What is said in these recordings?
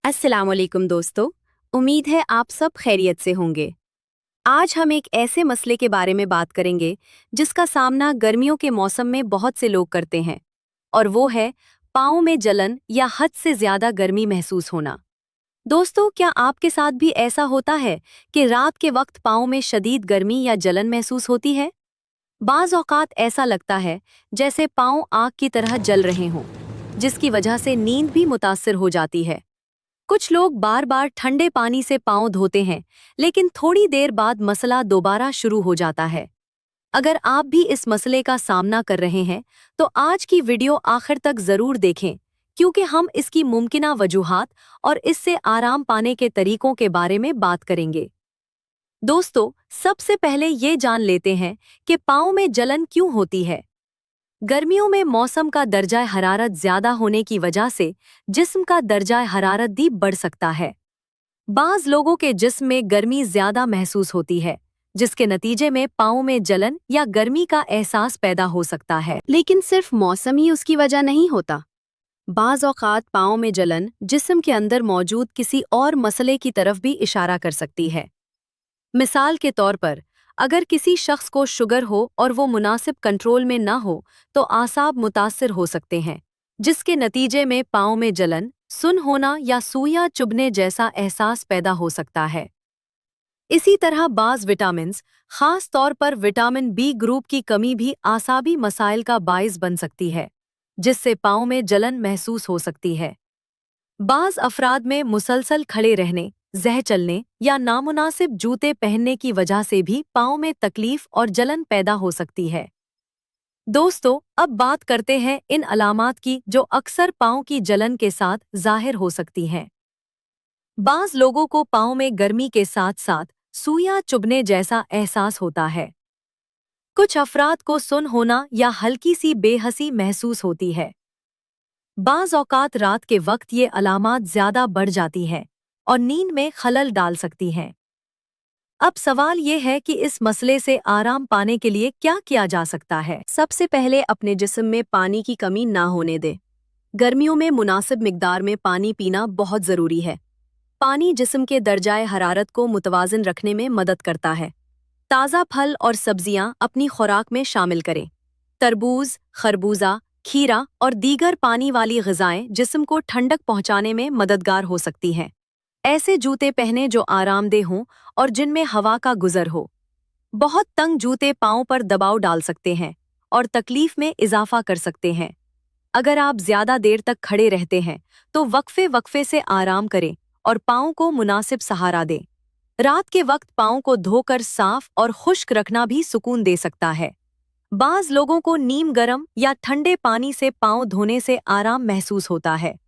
अस्सलाम वालेकुम दोस्तों। उम्मीद है आप सब खैरियत से होंगे। आज हम एक ऐसे मसले के बारे में बात करेंगे जिसका सामना गर्मियों के मौसम में बहुत से लोग करते हैं, और वो है पाँव में जलन या हद से ज़्यादा गर्मी महसूस होना। दोस्तों, क्या आपके साथ भी ऐसा होता है कि रात के वक्त पाँव में शदीद गर्मी या जलन महसूस होती है? बाज़ औक़ात ऐसा लगता है जैसे पाँव आग की तरह जल रहे हों, जिसकी वजह से नींद भी मुतासिर हो जाती है। कुछ लोग बार बार ठंडे पानी से पाँव धोते हैं, लेकिन थोड़ी देर बाद मसला दोबारा शुरू हो जाता है। अगर आप भी इस मसले का सामना कर रहे हैं, तो आज की वीडियो आखिर तक ज़रूर देखें, क्योंकि हम इसकी मुमकिना वजूहात और इससे आराम पाने के तरीकों के बारे में बात करेंगे। दोस्तों, सबसे पहले ये जान लेते हैं कि पाँव में जलन क्यों होती है। गर्मियों में मौसम का दर्जा हरारत ज़्यादा होने की वजह से जिस्म का दर्जा हरारत भी बढ़ सकता है। बाज़ लोगों के जिस्म में गर्मी ज़्यादा महसूस होती है, जिसके नतीजे में पाँव में जलन या गर्मी का एहसास पैदा हो सकता है। लेकिन सिर्फ मौसम ही उसकी वजह नहीं होता। बाज़ औक़ात पाँव में जलन जिस्म के अंदर मौजूद किसी और मसले की तरफ भी इशारा कर सकती है। मिसाल के तौर पर, अगर किसी शख्स को शुगर हो और वो मुनासिब कंट्रोल में ना हो, तो आसाब मुतासिर हो सकते हैं, जिसके नतीजे में पाँव में जलन, सुन होना या सुइयां चुभने जैसा एहसास पैदा हो सकता है। इसी तरह बाज़ विटामिन्स, खास तौर पर विटामिन बी ग्रुप की कमी भी आसाबी मसाइल का बाइस बन सकती है, जिससे पाँव में जलन महसूस हो सकती है। बाज़ अफराद में मुसलसल खड़े रहने, जह चलने या नामुनासिब जूते पहनने की वजह से भी पाँव में तकलीफ और जलन पैदा हो सकती है। दोस्तों, अब बात करते हैं इन अलामात की जो अक्सर पाँव की जलन के साथ ज़ाहिर हो सकती हैं। बाज़ लोगों को पाँव में गर्मी के साथ साथ सुइयां चुभने जैसा एहसास होता है। कुछ अफराद को सुन होना या हल्की सी बेहसी महसूस होती है। बाज़ औक़ात रात के वक्त ये अलामात ज़्यादा बढ़ जाती हैं और नींद में खलल डाल सकती हैं। अब सवाल ये है कि इस मसले से आराम पाने के लिए क्या किया जा सकता है। सबसे पहले अपने जिस्म में पानी की कमी ना होने दें। गर्मियों में मुनासिब मिकदार में पानी पीना बहुत ज़रूरी है। पानी जिस्म के दर्जाए हरारत को मुतवाज़िन रखने में मदद करता है। ताज़ा फल और सब्जियां अपनी खुराक में शामिल करें। तरबूज, खरबूजा, खीरा और दीगर पानी वाली ग़िज़ाएं जिस्म को ठंडक पहुंचाने में मददगार हो सकती हैं। ऐसे जूते पहने जो आरामदेह हों और जिनमें हवा का गुज़र हो। बहुत तंग जूते पाँव पर दबाव डाल सकते हैं और तकलीफ में इजाफा कर सकते हैं। अगर आप ज़्यादा देर तक खड़े रहते हैं, तो वक्फे वक्फे से आराम करें और पाँव को मुनासिब सहारा दें। रात के वक्त पाँव को धोकर साफ और खुश्क रखना भी सुकून दे सकता है। बाज़ लोगों को नीम गर्म या ठंडे पानी से पाँव धोने से आराम महसूस होता है।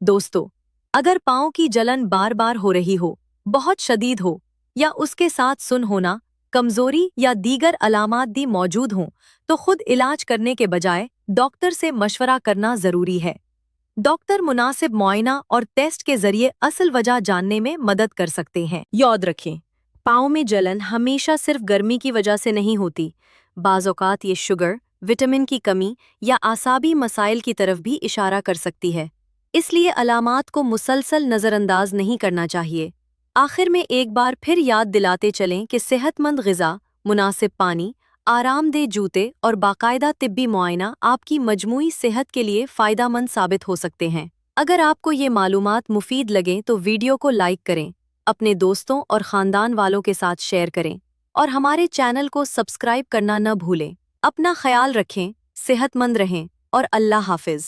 दोस्तों, अगर पाँव की जलन बार बार हो रही हो, बहुत शदीद हो या उसके साथ सुन होना, कमज़ोरी या दीगर अलामात भी मौजूद हों, तो खुद इलाज करने के बजाय डॉक्टर से मशवरा करना ज़रूरी है। डॉक्टर मुनासिब मुआयना और टेस्ट के ज़रिए असल वजह जानने में मदद कर सकते हैं। याद रखें, पाँव में जलन हमेशा सिर्फ गर्मी की वजह से नहीं होती। बाज़ औक़ात ये शुगर, विटामिन की कमी या आसाबी मसाइल की तरफ भी इशारा कर सकती है। इसलिए अलामात को मुसलसल नज़रअंदाज नहीं करना चाहिए। आखिर में एक बार फिर याद दिलाते चलें कि सेहतमंद ग़िज़ा, मुनासिब पानी, आरामदेह जूते और बाकायदा तिब्बी मुआयना आपकी मजमूई सेहत के लिए फ़ायदेमंद साबित हो सकते हैं। अगर आपको ये मालूमात मुफीद लगें तो वीडियो को लाइक करें, अपने दोस्तों और ख़ानदान वालों के साथ शेयर करें और हमारे चैनल को सब्सक्राइब करना न भूलें। अपना ख्याल रखें, सेहतमंद रहें और अल्लाह हाफ़िज़।